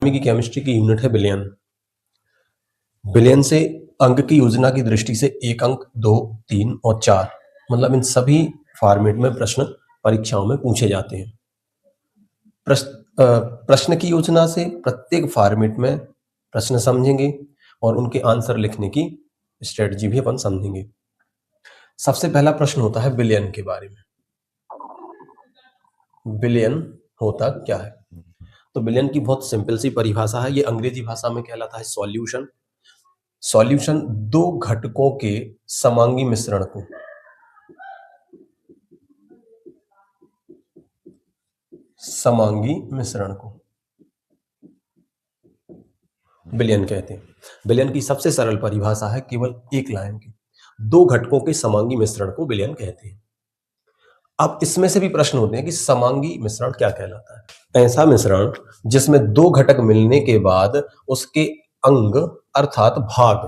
की केमिस्ट्री की यूनिट है बिलियन। बिलियन से अंक की योजना की दृष्टि से 1 अंक, 2, 3 और 4 मतलब इन सभी फॉर्मेट में प्रश्न परीक्षाओं में पूछे जाते हैं। प्रश्न की योजना से प्रत्येक फॉर्मेट में प्रश्न समझेंगे और उनके आंसर लिखने की स्ट्रेटजी भी अपन समझेंगे। सबसे पहला प्रश्न होता है बिलियन के बारे में। बिलियन होता क्या है? तो बिलियन की बहुत सिंपल सी परिभाषा है। ये अंग्रेजी भाषा में कहलाता है सॉल्यूशन। सॉल्यूशन दो घटकों के समांगी मिश्रण को बिलियन कहते हैं। बिलियन की सबसे सरल परिभाषा है केवल एक लाइन की, दो घटकों के समांगी मिश्रण को बिलियन कहते हैं। अब इसमें से भी प्रश्न होते हैं कि समांगी मिश्रण क्या कहलाता है? ऐसा मिश्रण जिसमें दो घटक मिलने के बाद उसके अंग अर्थात भाग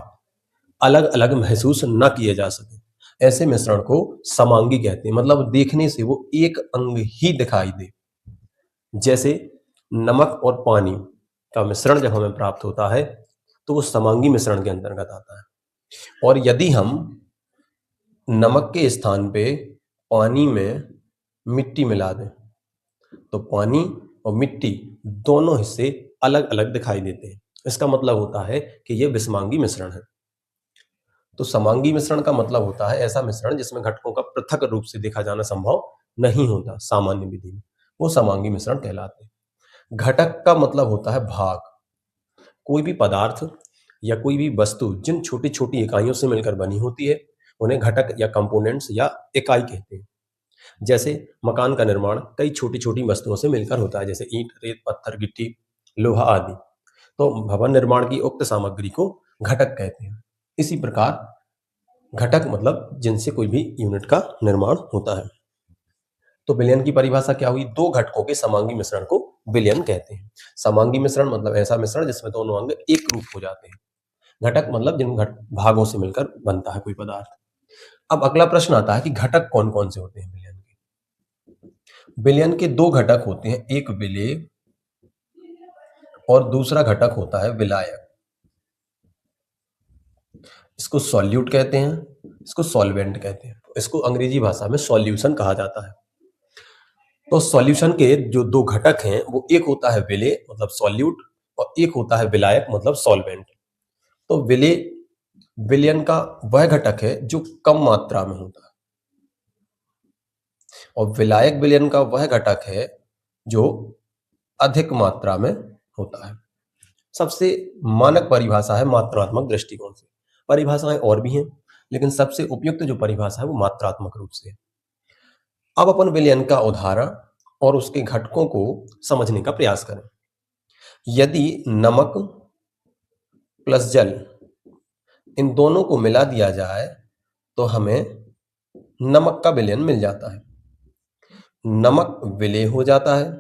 अलग अलग महसूस न किए जा सके, ऐसे मिश्रण को समांगी कहते हैं। मतलब देखने से वो एक अंग ही दिखाई दे। जैसे नमक और पानी का मिश्रण जब हमें प्राप्त होता है तो वो समांगी मिश्रण के अंतर्गत आता है। और यदि हम नमक के स्थान पे पानी में मिट्टी मिला दें तो पानी और मिट्टी दोनों हिस्से अलग अलग दिखाई देते हैं। इसका मतलब होता है कि यह विषमांगी मिश्रण है। तो समांगी मिश्रण का मतलब होता है ऐसा मिश्रण जिसमें घटकों का पृथक रूप से देखा जाना संभव नहीं होता सामान्य विधि में, वो समांगी मिश्रण कहलाते हैं। घटक का मतलब होता है भाग। कोई भी पदार्थ या कोई भी वस्तु जिन छोटी छोटी इकाइयों से मिलकर बनी होती है उन्हें घटक या कंपोनेंट्स या इकाई कहते हैं। जैसे मकान का निर्माण कई छोटी छोटी वस्तुओं से मिलकर होता है, जैसे ईंट, रेत, पत्थर, गिट्टी, लोहा आदि। तो भवन निर्माण की उक्त सामग्री को घटक कहते हैं। इसी प्रकार घटक मतलब जिनसे कोई भी यूनिट का निर्माण होता है। तो बिलियन की परिभाषा क्या हुई? दो घटकों के समांगी मिश्रण को बिलियन कहते हैं। समांगी मिश्रण मतलब ऐसा मिश्रण जिसमें दोनों अंग एक रूप हो जाते हैं। घटक मतलब जिन भागों से मिलकर बनता है कोई पदार्थ। अब अगला प्रश्न आता है कि घटक कौन कौन से होते हैं बिलियन के? बिलियन के दो घटक होते हैं, एक विलेय और दूसरा घटक होता है विलायक। इसको सॉल्यूट कहते हैं, इसको सॉल्वेंट कहते हैं। इसको अंग्रेजी भाषा में सॉल्यूशन कहा जाता है। तो सॉल्यूशन के जो दो घटक हैं वो एक होता है विलेय मतलब सॉल्यूट और एक होता है विलायक मतलब सॉल्वेंट। तो विलेय विलयन का वह घटक है जो कम मात्रा में होता है और विलायक विलयन का वह घटक है जो अधिक मात्रा में होता है। सबसे मानक परिभाषा है मात्रात्मक दृष्टिकोण से। परिभाषाएं और भी हैं लेकिन सबसे उपयुक्त जो परिभाषा है वो मात्रात्मक रूप से है। अब अपन विलयन का उदाहरण और उसके घटकों को समझने का प्रयास करें। यदि नमक प्लस जल इन दोनों को मिला दिया जाए तो हमें नमक का विलयन मिल जाता है। नमक विलेय हो जाता है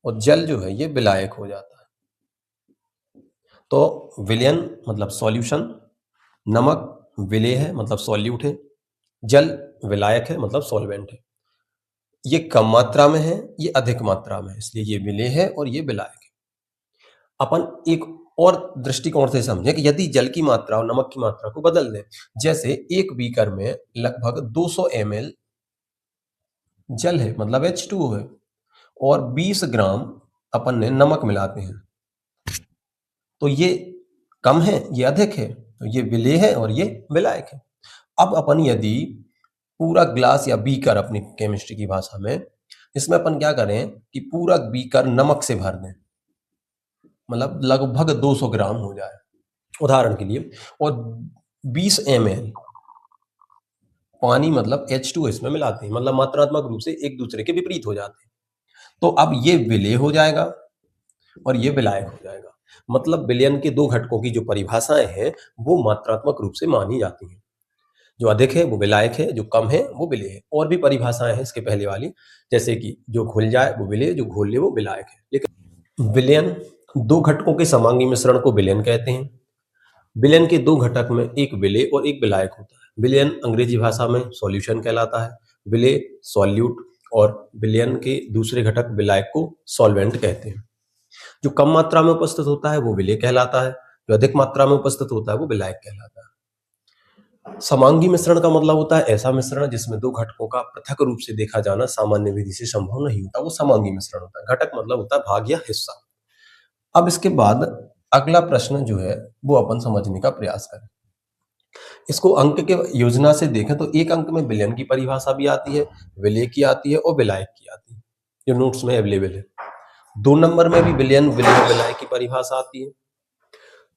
और जल जो है ये विलायक हो जाता है। तो विलयन मतलब सॉल्यूशन, नमक विलेय है मतलब सॉल्यूट है, जल विलायक है मतलब सॉल्वेंट है। ये कम मात्रा में है, ये अधिक मात्रा में है, इसलिए ये विलेय है और ये विलायक है। अपन एक और दृष्टिकोण से समझें कि यदि जल की मात्रा और नमक की मात्रा को बदल दें, जैसे एक बीकर में लगभग 200 ml जल है मतलब H2O है और 20 ग्राम अपन ने नमक मिलाते हैं, तो ये कम है, ये अधिक है, तो ये विलेय है और ये विलायक है। अब अपन यदि पूरा ग्लास या बीकर अपनी केमिस्ट्री की भाषा में, इसमें अपन क्या करें कि पूरा बीकर नमक से भर दें, मतलब लगभग 200 ग्राम हो जाए उदाहरण के लिए, और 20 ml पानी मतलब H2 इसमें मिलाते हैं, मतलब मात्रात्मक रूप से एक दूसरे के विपरीत हो जाते हैं। तो अब ये विलेय हो जाएगा और ये विलायक हो जाएगा। मतलब विलयन के दो घटकों की जो परिभाषाएं हैं वो मात्रात्मक रूप से मानी जाती हैं। जो अधिक है वो विलायक है, जो कम है वो विलेय है। और भी परिभाषाएं हैं इसके पहले वाली, जैसे कि जो घुल जाए वो विलेय, जो घोल ले वो विलायक है। लेकिन विलयन दो घटकों के समांगी मिश्रण को विलयन कहते हैं। विलयन के दो घटक में एक विलेय और एक विलायक होता है। विलयन अंग्रेजी भाषा में सॉल्यूशन कहलाता है, विलेय सॉल्यूट और विलयन के दूसरे घटक विलायक को सॉल्वेंट कहते हैं। जो कम मात्रा में उपस्थित होता है वो विलेय कहलाता है, जो अधिक मात्रा में उपस्थित होता है वो विलायक कहलाता है। समांगी मिश्रण का मतलब होता है ऐसा मिश्रण जिसमें दो घटकों का पृथक रूप से देखा जाना सामान्य विधि से संभव नहीं होता, वो समांगी मिश्रण होता है। घटक मतलब होता है भाग या हिस्सा। अब इसके बाद अगला प्रश्न जो है वो अपन समझने का प्रयास करें। इसको अंक के योजना से देखें तो एक अंक में विलयन की परिभाषा भी आती है, विलेय की आती है और विलायक की आती है, जो नोट्स में अवेलेबल है। 2 नंबर में भी विलयन विलेय विलायक की परिभाषा आती है।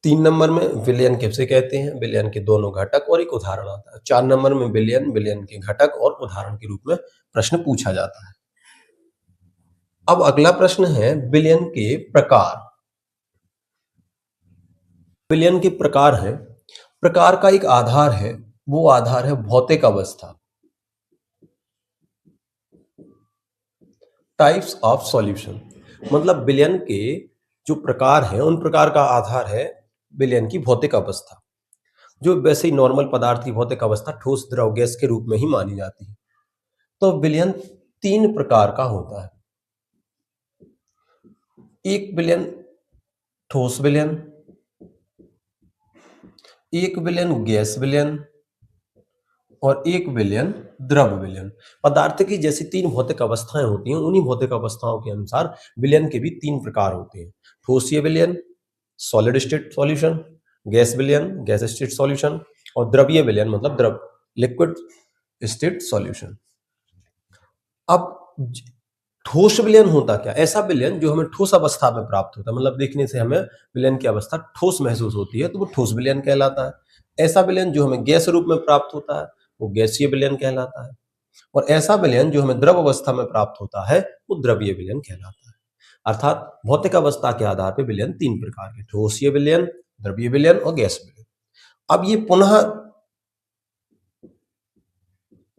3 नंबर में विलयन किसे कहते हैं, विलयन के दोनों घटक और एक उदाहरण आता है। 4 नंबर में विलयन विलयन के घटक और उदाहरण के रूप में प्रश्न पूछा जाता है। अब अगला प्रश्न है विलयन के प्रकार। विलयन के प्रकार है, प्रकार का एक आधार है, वो आधार है भौतिक अवस्था। टाइप्स ऑफ सॉल्यूशन मतलब विलयन के जो प्रकार हैं उन प्रकार का आधार है विलयन की भौतिक अवस्था, जो वैसे ही नॉर्मल पदार्थ की भौतिक अवस्था ठोस द्रव गैस के रूप में ही मानी जाती है। तो विलयन 3 प्रकार का होता है। एक विलयन ठोस विलयन, एक विलयन गैस विलयन और एक विलयन द्रव विलयन। पदार्थ की जैसी 3 भौतिक अवस्थाएं होती हैं, उन्हीं भौतिक अवस्थाओं के अनुसार विलयन के भी 3 प्रकार होते हैं। ठोसीय विलयन सॉलिड स्टेट सॉल्यूशन, गैस विलयन गैस स्टेट सॉल्यूशन और द्रवीय विलयन मतलब द्रव लिक्विड स्टेट सॉल्यूशन। अब ठोस विलयन होता क्या, ऐसा विलयन जो हमें ठोस अवस्था में प्राप्त होता है, मतलब देखने से हमें विलयन की अवस्था ठोस महसूस होती है तो वो ठोस विलयन कहलाता है। ऐसा विलयन जो हमें गैस रूप में प्राप्त होता है वो गैसीय विलयन कहलाता है। और ऐसा विलयन जो हमें द्रव अवस्था में प्राप्त होता है वो द्रवीय विलयन कहलाता है। अर्थात भौतिक अवस्था के आधार पर विलयन 3 प्रकार के, ठोसीय विलयन, द्रवीय विलयन और गैस विलयन। अब ये पुनः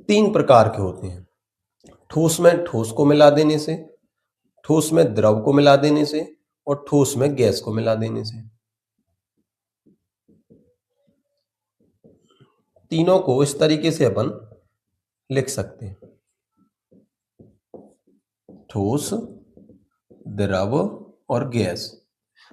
3 प्रकार के होते हैं। ठोस में ठोस को मिला देने से, ठोस में द्रव को मिला देने से और ठोस में गैस को मिला देने से। तीनों को इस तरीके से अपन लिख सकते हैं, ठोस, द्रव और गैस।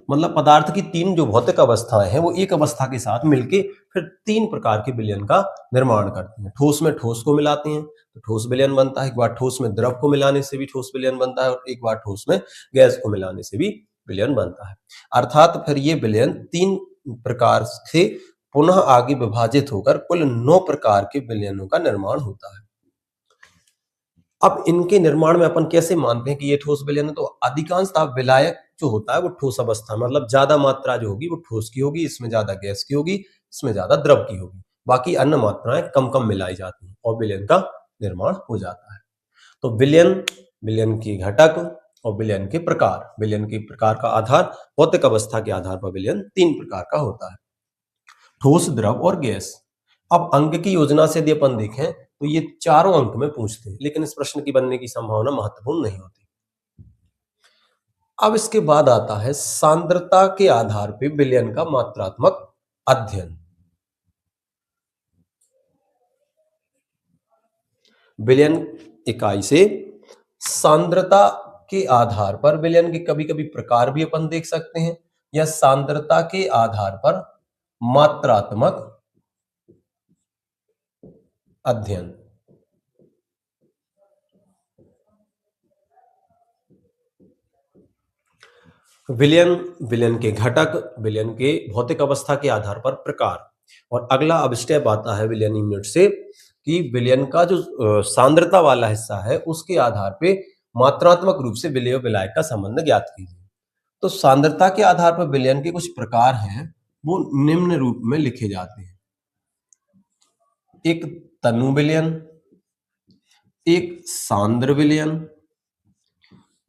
मतलब पदार्थ की 3 जो भौतिक अवस्थाएं हैं वो एक अवस्था के साथ मिलके फिर 3 प्रकार के विलयन का निर्माण करती हैं। ठोस में ठोस को मिलाते हैं तो ठोस विलयन बनता है, एक बार ठोस में द्रव को मिलाने से भी ठोस विलयन बनता है और एक बार ठोस में गैस को मिलाने से भी विलयन बनता है। अर्थात फिर ये विलयन 3 प्रकार से पुनः आगे विभाजित होकर कुल 9 प्रकार के विलयनों का निर्माण होता है। अब इनके निर्माण में अपन कैसे मानते हैं कि ये ठोस विलयन है, तो अधिकांशतः विलायक जो होता है वो ठोस अवस्था मतलब ज्यादा मात्रा जो होगी वो ठोस की होगी, इसमें ज्यादा गैस की होगी, इसमें ज्यादा द्रव की होगी, बाकी अन्य मात्राएं कम कम मिलाई जाती हैं और विलयन का निर्माण हो जाता है। तो विलयन, विलयन के घटक और विलयन के प्रकार। विलयन के प्रकार का आधार भौतिक अवस्था के आधार पर विलयन 3 प्रकार का होता है, ठोस, द्रव और गैस। अब अंक की योजना से यदि अपन देखें तो ये चारों अंक में पूछते हैं, लेकिन इस प्रश्न की बनने की संभावना महत्वपूर्ण नहीं होती। अब इसके बाद आता है सांद्रता के आधार पर विलयन का मात्रात्मक अध्ययन। विलयन इकाई से सांद्रता के आधार पर विलयन के कभी कभी प्रकार भी अपन देख सकते हैं, या सांद्रता के आधार पर मात्रात्मक अध्ययन। विलयन, विलयन के घटक, विलयन के भौतिक अवस्था के आधार पर प्रकार। और अगला अब स्टेप आता है विलयन यूनिट से कि विलयन का जो सांद्रता वाला हिस्सा है उसके आधार पे मात्रात्मक रूप से विलय और विलायक का संबंध ज्ञात कीजिए। तो सांद्रता के आधार पर विलयन के कुछ प्रकार हैं वो निम्न रूप में लिखे जाते हैं। एक तनु विलयन, एक सांद्र विलयन,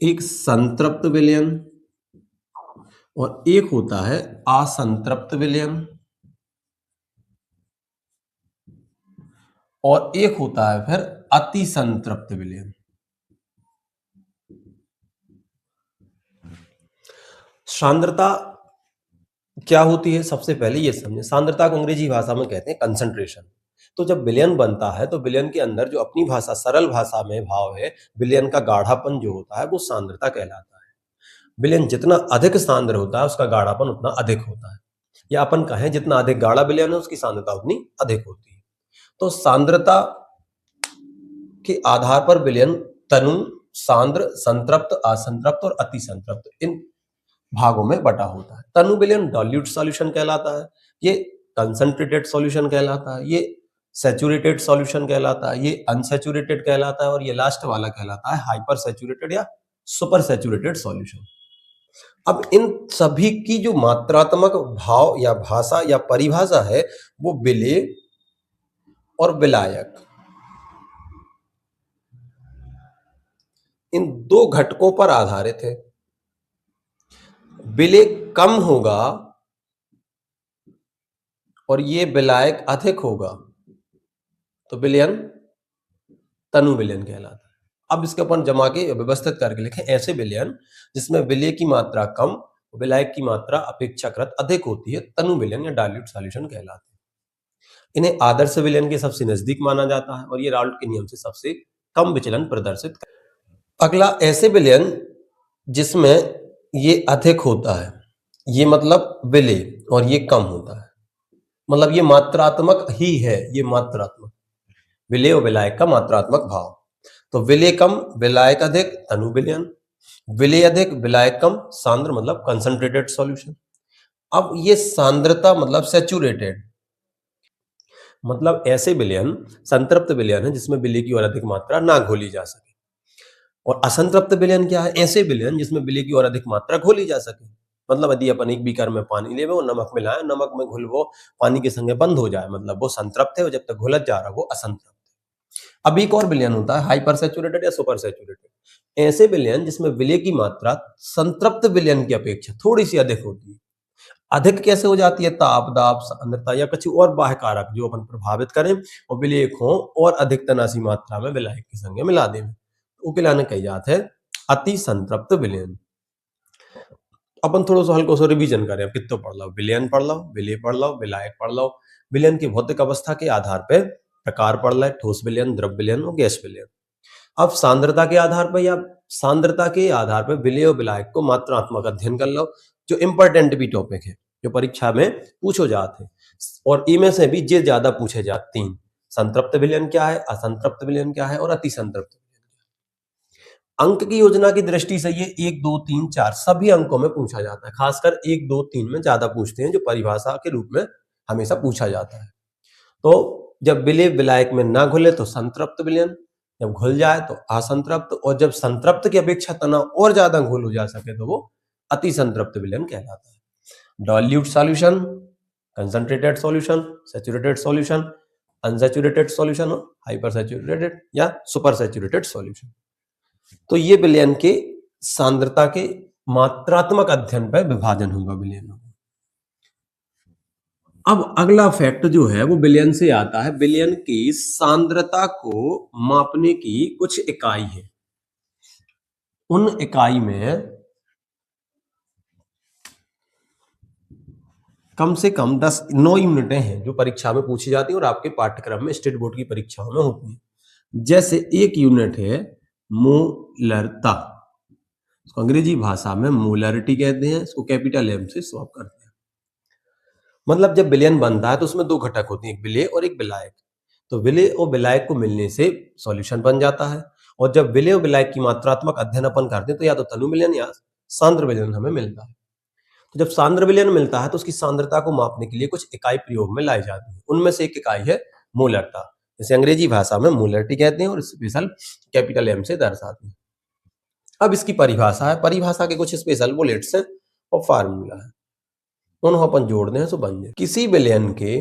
एक संतृप्त विलयन और एक होता है असंतृप्त विलयन और एक होता है फिर अति संतृप्त विलयन। सांद्रता क्या होती है, सबसे पहले ये समझें। सांद्रता को अंग्रेजी भाषा में कहते हैं कंसंट्रेशन। तो जब विलयन बनता है तो विलयन के अंदर जो अपनी भाषा सरल भाषा में भाव है, विलयन का गाढ़ापन जो होता है वो सांद्रता कहलाता है। बिलियन जितना अधिक सांद्र होता है उसका गाढ़ापन उतना अधिक होता है, या अपन कहें जितना अधिक गाढ़ा बिलियन है उसकी सांद्रता उतनी अधिक होती है। तो सांद्रता के आधार पर विलयन तनु, सांद्र, संतृप्त, असंतृप्त और अति संतृप्त इन भागों में बटा होता है। तनु विलयन डाइल्यूट सॉल्यूशन कहलाता है, ये कंसंट्रेटेड सॉल्यूशन कहलाता है, ये सैचुरेटेड सॉल्यूशन कहलाता है, ये अनसैचुरेटेड कहलाता है, और ये लास्ट वाला कहलाता है हाइपर सैचुरेटेड या सुपर सैचुरेटेड सॉल्यूशन। अब इन सभी की जो मात्रात्मक भाव या भाषा या परिभाषा है वो विलेय और विलायक, इन दो घटकों पर आधारित है। विलेय कम होगा और ये विलायक अधिक होगा तो विलयन तनु विलयन कहलाता है। अब इसके अपन जमा के व्यवस्थित करके लिखें, ऐसे विलयन जिसमें विलेय की मात्रा कम, विलायक की मात्रा अपेक्षाकृत अधिक होती है, तनु विलयन या डाइल्यूट सॉल्यूशन कहलाते हैं। इन्हें आदर्श विलयन के सबसे नजदीक माना जाता है और ये राउल्ट के नियम से सबसे कम विचलन प्रदर्शित करते हैं। अगला ऐसे विलयन जिसमें ये अधिक होता है, ये मतलब विलेय, और ये कम होता है, मतलब ये मात्रात्मक ही है, ये मात्रात्मक विलेय और विलायक का मात्रात्मक भाव। तो विलेय कम विलायक अधिक तनु विलयन, विलेय अधिक विलायक कम सांद्र मतलब कंसंट्रेटेड सॉल्यूशन। अब ये सांद्रता मतलब सैचुरेटेड, मतलब ऐसे विलयन संतृप्त विलयन है जिसमें विलेय की और अधिक मात्रा ना घोली जा सके। और असंतृप्त विलयन क्या है? ऐसे विलयन जिसमें विलेय की और अधिक मात्रा घोली जा सके, मतलब यदि अपन एक बीकर में पानी ले वो नमक मिलाए, नमक में घुल वो पानी के संगे बंद हो जाए, मतलब वो संतृप्त है, और जब तक घुलत जा रहा वो असंतृप्त है। अब एक और विलयन होता है हाइपर सैचुरेटेड या सुपर सैचुरेटेड, ऐसे विलयन जिसमें विलेय की मात्रा संतृप्त विलयन की अपेक्षा थोड़ी सी अधिक होती है। अधिक कैसे हो जाती है? ताप, दाब, सांद्रता या कुछ और बाह्य कारक जो अपन प्रभावित करें और विलेय को और अधिक तनासी मात्रा में विलायक के संगे मिला दें, तो कहलाने कही जाते हैं अति संतृप्त विलयन। अपन थोड़ा सा हल्को सा रिवीजन करें, कितो पढ़ लो, विलयन पढ़ लो, विलेय पढ़ लो, विलायक पढ़ लो। विलयन की भौतिक अवस्था के आधार पर प्रकार पढ़ लो, ठोस विलयन, द्रव विलयन और गैस विलयन। अब सांद्रता के आधार पर या सांद्रता के आधार पर विलेय और विलायक को मात्रात्मक अध्ययन कर लो, जो इंपॉर्टेंट भी टॉपिक है, जो परीक्षा में पूछो जाते हैं, और इनमें से भी जे ज्यादा पूछे जाते हैं। संतृप्त विलयन क्या है, असंतृप्त विलयन क्या है और अति संतृप्त। अंक की योजना की दृष्टि से ये 1, 2, 3, 4 सभी अंकों में पूछा जाता है, खासकर 1, 2, 3 में ज्यादा पूछते हैं, जो परिभाषा के रूप में हमेशा पूछा जाता है। तो जब विलेय विलायक में ना घुले तो संतृप्त विलयन, जब घुल जाए तो असंतृप्त, और जब संतृप्त की अपेक्षा तनाव और ज्यादा घुल हो जा सके तो वो अति संतृप्त विलयन कहलाता है। Dilute solution, concentrated solution, saturated solution, unsaturated solution, hyper saturated या सुपर सैचुरेटेड सॉल्यूशन। तो ये विलयन के सांद्रता के मात्रात्मक अध्ययन पर विभाजन होगा विलयनों। अब अगला फैक्ट जो है वो विलयन से आता है। विलयन की सांद्रता को मापने की कुछ इकाई है, उन इकाई में कम से कम 9 यूनिटें हैं जो परीक्षा में पूछी जाती है और आपके पाठ्यक्रम में स्टेट बोर्ड की परीक्षाओं में होती है। जैसे एक यूनिट है मोलरता, इसको अंग्रेजी भाषा में मोलरिटी कहते हैं, इसको कैपिटल एम से सॉल्व करते हैं। मतलब जब विलयन बनता है तो उसमें दो घटक होते हैं, एक विलेय और एक विलायक। तो विलेय और विलायक को मिलने से सॉल्यूशन बन जाता है, और जब विलेय और विलायक की मात्रात्मक अध्ययन अपन करते हैं तो या तो तनु विलयन या सांद्र विलयन हमें मिलता है। तो जब सांद्र विलयन मिलता है तो उसकी सांद्रता को मापने के लिए कुछ इकाई प्रयोग में लाई जाती है, उनमें से एक इकाई है मोलरता, जिसे अंग्रेजी भाषा में मोलरिटी कहते हैं और स्पेशल कैपिटल एम से दर्शाते हैं। अब इसकी परिभाषा है, परिभाषा के कुछ स्पेशल बुलेट्स हैं और फार्मूला है, उन्हें अपन जोड़ दें तो बन जाए। किसी विलयन के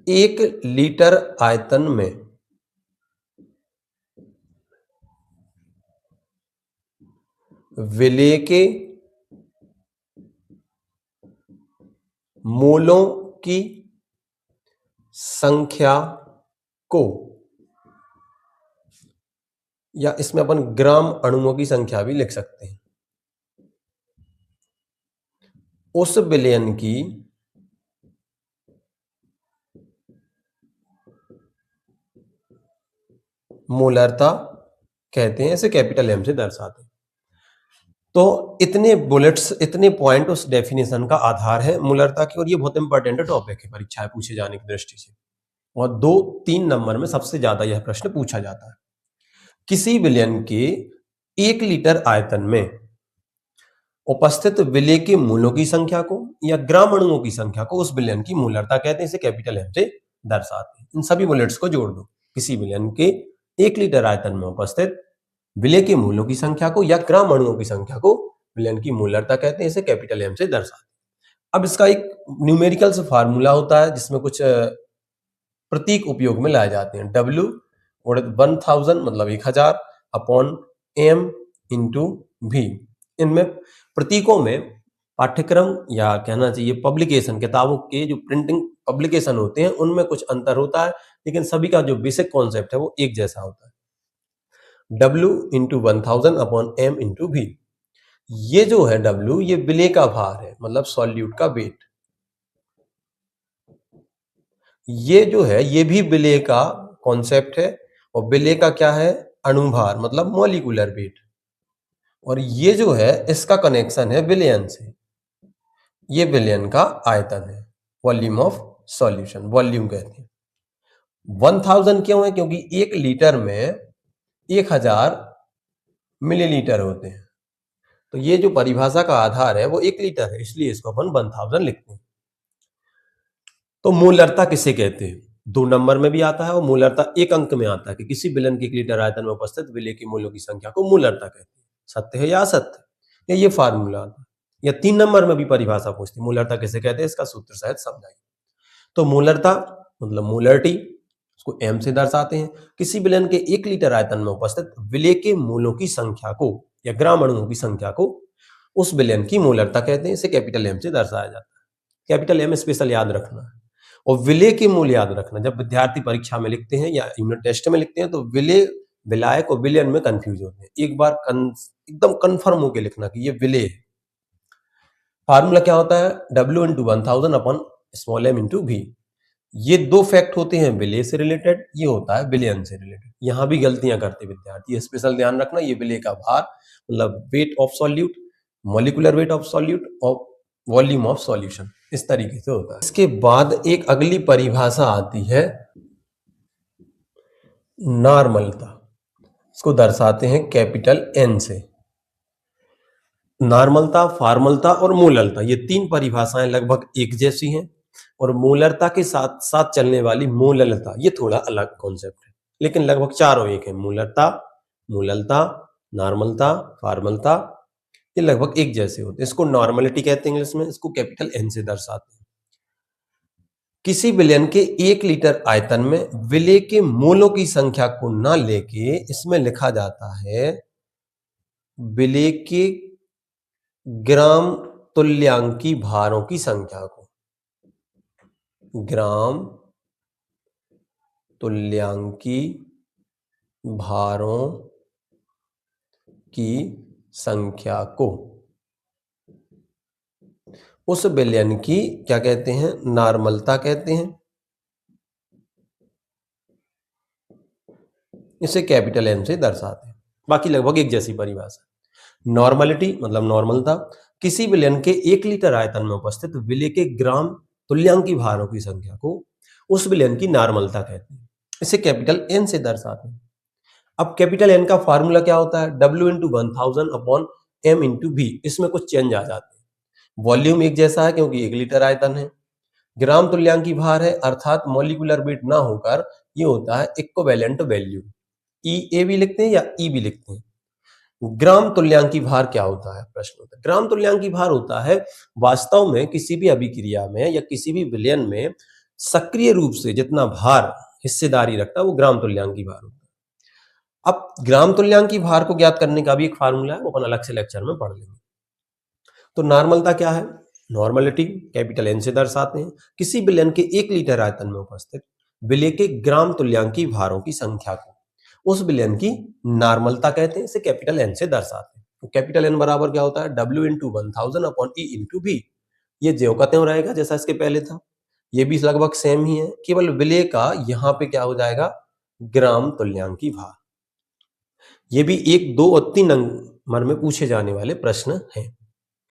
एक लीटर आयतन में विलेय के मोलों की संख्या को, या इसमें अपन ग्राम अणुओं की संख्या भी लिख सकते हैं, उस विलयन की मोलरता कहते हैं, इसे कैपिटल एम से दर्शाते हैं। तो इतने बुलेट्स, इतने पॉइंट उस डेफिनेशन का आधार है मोलरता की, और ये बहुत इंपॉर्टेंट टॉपिक है परीक्षाएं पूछे जाने की दृष्टि से, और 2-3 नंबर में सबसे ज्यादा यह प्रश्न पूछा जाता है। किसी विलयन के 1 लीटर आयतन में उपस्थित विलय के मूलों की संख्या को या ग्राम अणुओं की संख्या को उस विलयन की मोलरता कहते हैं, इसे कैपिटल एम से दर्शाते हैं। इन सभी बुलेट्स को जोड़ दो। किसी विलयन के 1 लीटर आयतन में उपस्थित विलय के मूलों की संख्या को या ग्राम अणुओं की संख्या को विलयन की मोलरता कहते हैं, इसे कैपिटल एम से दर्शाते हैं। अब इसका एक न्यूमेरिकल से फार्मूला होता है जिसमें कुछ प्रतीक उपयोग में लाए जाते हैं। W 1000 मतलब 1000 अपॉन M इंटू V। इनमें प्रतीकों में पाठ्यक्रम या कहना चाहिए पब्लिकेशन, किताबों के जो प्रिंटिंग पब्लिकेशन होते हैं उनमें कुछ अंतर होता है, लेकिन सभी का जो बेसिक कॉन्सेप्ट है वो एक जैसा होता है। W into 1000 upon M into V। ये जो है W, ये विलय का भार है, मतलब सॉल्यूट का वेट। ये जो है ये भी विलय का कॉन्सेप्ट है, और विलय का क्या है, अणुभार मतलब मॉलिक्यूलर वेट। और ये जो है इसका कनेक्शन है विलयन से, ये विलयन का आयतन है, वॉल्यूम ऑफ सॉल्यूशन, वॉल्यूम कहते हैं। 1000 क्यों है, क्योंकि 1 लीटर में 1000 मिलीलीटर होते हैं, तो ये जो परिभाषा का आधार है वो 1 लीटर है, इसलिए इसको अपन 1000 लिखते हैं। तो मोलरता किसे कहते हैं, 2 नंबर में भी आता है और मोलरता 1 अंक में आता है कि किसी विलयन के 1 लीटर आयतन में उपस्थित विलय के मूलों की संख्या को मोलरता कहते हैं। सत्य है या असत्य, ये फार्मूला आता है। या 3 नंबर में भी परिभाषा पूछती है, मोलरता किसे कहते हैं, इसका सूत्र शायद समझाइए। तो मोलरता मतलब मोलरिटी, उसको एम से दर्शाते हैं। किसी विलयन के 1 लीटर आयतन में उपस्थित विलय के मूलों की संख्या को या ग्राम अणुओं की संख्या को उस विलयन की मोलरता कहते हैं, इसे कैपिटल एम से दर्शाया जाता है। कैपिटल एम स्पेशल याद रखना है। और विलय के मूल याद रखना, जब विद्यार्थी परीक्षा में लिखते हैं या यूनिट टेस्ट में लिखते हैं तो विलय, विलायक और विलयन में कंफ्यूज होते हैं। एक बार एकदम कंफर्म होकर लिखना कि ये विलय है। फार्मूला क्या होता है, W into 1000 upon small m into V। ये 2 फैक्ट होते हैं विलय से रिलेटेड, ये होता है विलयन से रिलेटेड। यहां भी गलतियां करते विद्यार्थी, स्पेशल ध्यान रखना। ये विलय का भार मतलब weight of solute, molecular weight of solute और वॉल्यूम ऑफ सॉल्यूशन, इस तरीके से होता है। इसके बाद एक अगली परिभाषा आती है नॉर्मलता, इसको दर्शाते हैं कैपिटल N से। नॉर्मलता, फार्मलता और मोलरता, ये 3 परिभाषाएं लगभग एक जैसी हैं, और मोलरता के साथ साथ चलने वाली मोललता, ये थोड़ा अलग कॉन्सेप्ट है, लेकिन लगभग चारों एक है। मोलरता, मोललता, नॉर्मलता, फार्मलता, ये लगभग एक जैसे होते हैं। इसको नॉर्मलिटी कहते हैं इंग्लिश में, इसको कैपिटल N से दर्शाते हैं। किसी विलयन के 1 लीटर आयतन में विलय के मोलों की संख्या को ना लेके इसमें लिखा जाता है विलय के ग्राम तुल्यांकी भारों की संख्या को। ग्राम तुल्यांकी भारों की संख्या को उस विलयन की क्या कहते हैं, नॉर्मलता कहते हैं, इसे कैपिटल एम से दर्शाते हैं। बाकी लगभग एक जैसी परिभाषा। नॉर्मलिटी मतलब नॉर्मलता, किसी विलयन के 1 लीटर आयतन में उपस्थित विलय के ग्राम तुल्यांकी भारों की संख्या को उस विलयन की नॉर्मलता कहते हैं, इसे कैपिटल एन से दर्शाते हैं। अब कैपिटल एन का फार्मूला क्या होता है, W into 1000 upon M into V। इसमें कुछ चेंज आ जाते हैं। वॉल्यूम एक जैसा है क्योंकि 1 लीटर आयतन है। ग्राम तुल्यांकी भार है, अर्थात मॉलिक्यूलर वेट ना होकर ये होता है इक्विवेलेंट वैल्यू, EA भी लिखते हैं या E भी लिखते हैं। ग्राम तुल्यांकी भार क्या होता है, प्रश्न होता है। ग्राम तुल्यांकी भार होता है वास्तव में किसी भी अभिक्रिया में या किसी भी विलयन में सक्रिय रूप से जितना भार हिस्सेदारी रखता है वो ग्राम तुल्यांकी भार होता है। अब ग्राम तुल्यांकी भार को ज्ञात करने का भी एक फार्मूला है, वो अपन अलग से लेक्चर में पढ़ लेंगे। तो नॉर्मलता क्या है, नॉर्मलिटी कैपिटल N से दर्शाते हैं। किसी विलयन के 1 लीटर आयतन में उपस्थित विलय के ग्राम तुल्यांकी भारों की संख्या को उस विलयन की नॉर्मलता कहते हैं, इसे कैपिटल N से दर्शाते हैं। तो कैपिटल N बराबर क्या होता है, W into 1000 upon E into V। ये ज्यों का त्यों रहेगा जैसा इसके पहले था, ये भी लगभग सेम ही है, केवल विलय का यहाँ पे क्या हो जाएगा, ग्राम तुल्यांकी भार। ये भी 1, 2 और 3 नंबर में पूछे जाने वाले प्रश्न हैं।